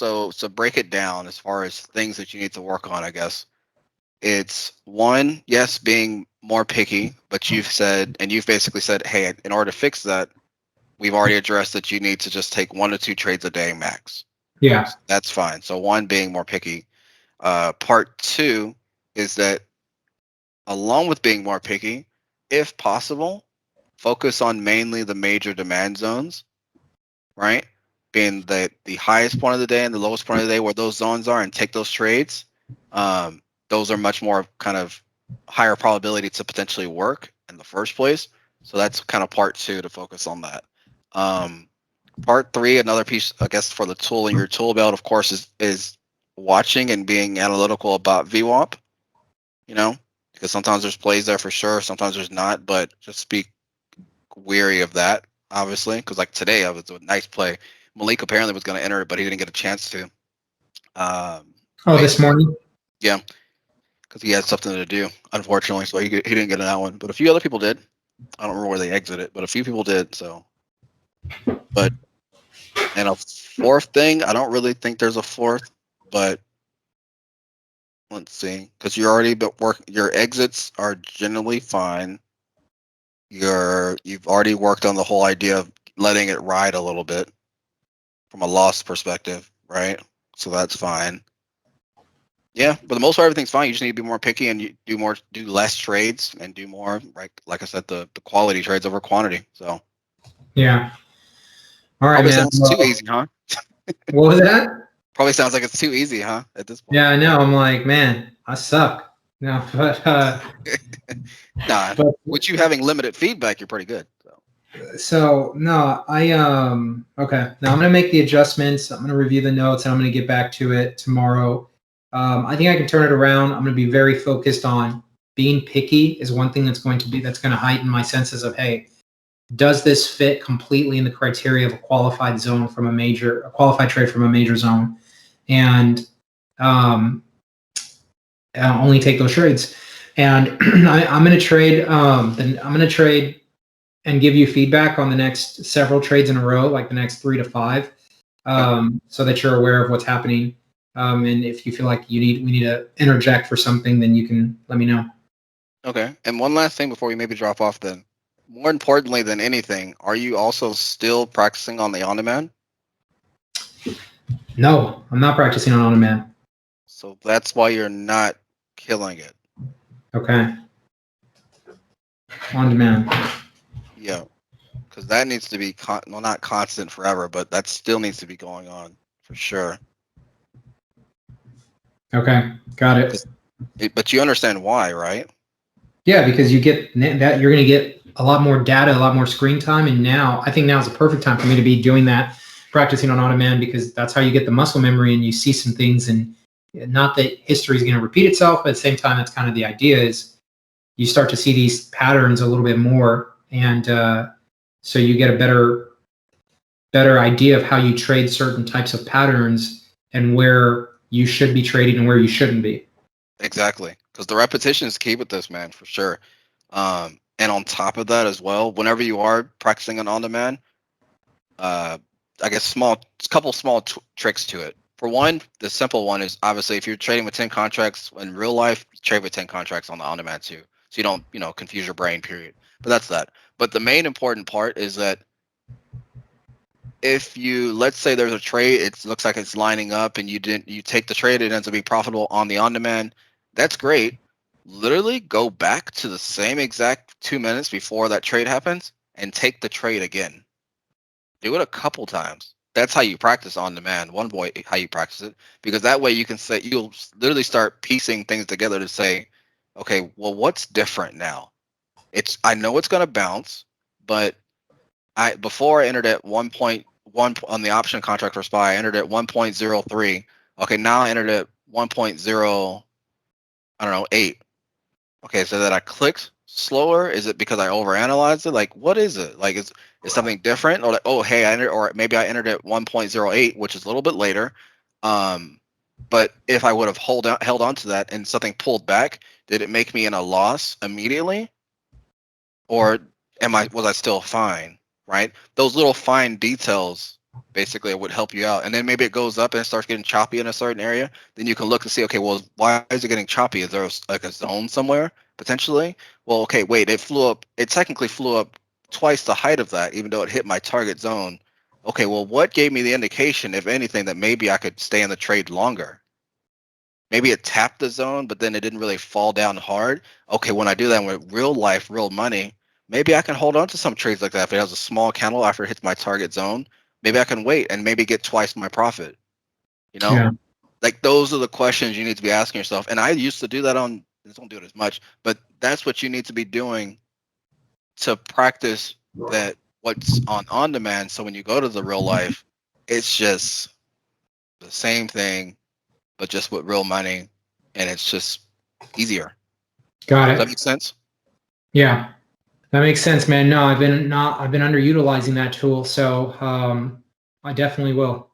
So break it down as far as things that you need to work on, I guess. It's one, yes, being more picky, but you've basically said, hey, in order to fix that, we've already addressed that you need to just take 1 to 2 trades a day max. Yeah. That's fine. So one, being more picky. Part two is that along with being more picky, if possible, focus on mainly the major demand zones, right? Being the highest point of the day and the lowest point of the day where those zones are, and take those trades. Those are much more kind of higher probability to potentially work in the first place. So that's kind of part two, to focus on that. Part three, another piece, I guess, for the tool in your tool belt, of course, is watching and being analytical about VWAP. You know, because sometimes there's plays there for sure, sometimes there's not, but just be weary of that, obviously, because like today, I was a nice play. Malik apparently was going to enter it, but he didn't get a chance to. Oh, this Basically, morning? yeah, because he had something to do, unfortunately, so he didn't get in that one. But a few other people did. I don't remember where they exited, but a few people did. So, but and a fourth thing, I don't really think there's a fourth, but let's see, because you're already but work. Your exits are generally fine. You've already worked on the whole idea of letting it ride a little bit from a loss perspective, right? So that's fine. Yeah, but the most part, everything's fine. You just need to be more picky, and you do less trades, and do more, right? Like I said, the quality trades over quantity. So Yeah. All right, probably man. sounds too Well, easy, huh? what was that? Probably sounds like it's too easy, huh? At this point. Yeah, I know. I'm like, man, I suck. No, Nah, but with you having limited feedback, you're pretty good. So. so no, okay. Now I'm gonna make the adjustments. I'm gonna review the notes, and I'm gonna get back to it tomorrow. I think I can turn it around. I'm gonna be very focused on being picky. Is one thing that's gonna heighten my senses of, hey, does this fit completely in the criteria of a qualified a qualified trade from a major zone, and um, only take those trades. And I'm going to trade. Then I'm going to trade and give you feedback on the next several trades in a row, like the next 3 to 5, Okay. so that you're aware of what's happening. And if you feel like we need to interject for something, then you can let me know. Okay. And one last thing before we maybe drop off, then. More importantly than anything, are you also still practicing on the on-demand? No, I'm not practicing on demand. So that's why you're not killing it. Okay, on demand. Yeah, because that needs to be well, not constant forever, but that still needs to be going on for sure. Okay, got it. 'Cause but you understand why, right? Yeah, because you get that you're going to get a lot more data, a lot more screen time, and I think now is the perfect time for me to be doing that, practicing on on-demand, because that's how you get the muscle memory and you see some things. And not that history is going to repeat itself, but at the same time, that's kind of the idea, is you start to see these patterns a little bit more, and so you get a better idea of how you trade certain types of patterns and where you should be trading and where you shouldn't be. Exactly, because the repetition is key with this, man, for sure. And on top of that as well, whenever you are practicing an on-demand, uh, I guess couple small tricks to it. For one, the simple one is obviously if you're trading with 10 contracts in real life, trade with 10 contracts on the on-demand too, so you don't confuse your brain. Period. But that's that. But the main important part is that if let's say there's a trade, it looks like it's lining up, and you take the trade, it ends up being profitable on the on-demand. That's great. Literally go back to the same exact 2 minutes before that trade happens and take the trade again. Do it a couple times. That's how you practice on demand. One way how you practice it, because that way you'll literally start piecing things together to say, okay, well, what's different now? I know it's going to bounce, but before I entered at 1.1 on the option contract for SPY, I entered at 1.03. Okay, now I entered at 1.0, I don't know, 8. Okay, so that I clicked slower. Is it because I overanalyzed it? Like, what is it? Like, is something different? Or like, oh, hey, I entered, or maybe I entered at 1.08, which is a little bit later. But if I would have held on to that and something pulled back, did it make me in a loss immediately, or was I still fine? Right? Those little fine details Basically, it would help you out. And then maybe it goes up and it starts getting choppy in a certain area. Then you can look and see, okay, well, why is it getting choppy? Is there like a zone somewhere potentially? Well, okay, wait, it flew up. It technically flew up twice the height of that, even though it hit my target zone. Okay, well, what gave me the indication, if anything, that maybe I could stay in the trade longer? Maybe it tapped the zone, but then it didn't really fall down hard. Okay, when I do that with real life, real money, maybe I can hold on to some trades like that. If it has a small candle after it hits my target zone, maybe I can wait and maybe get twice my profit. You know, Yeah. like those are the questions you need to be asking yourself. And I used to do that on, I don't do it as much, but that's what you need to be doing to practice that what's on demand. So when you go to the real life, it's just the same thing but just with real money, and it's just easier. Got Does that it. make sense? Yeah. That makes sense, man. No, I've been underutilizing that tool, so I definitely will.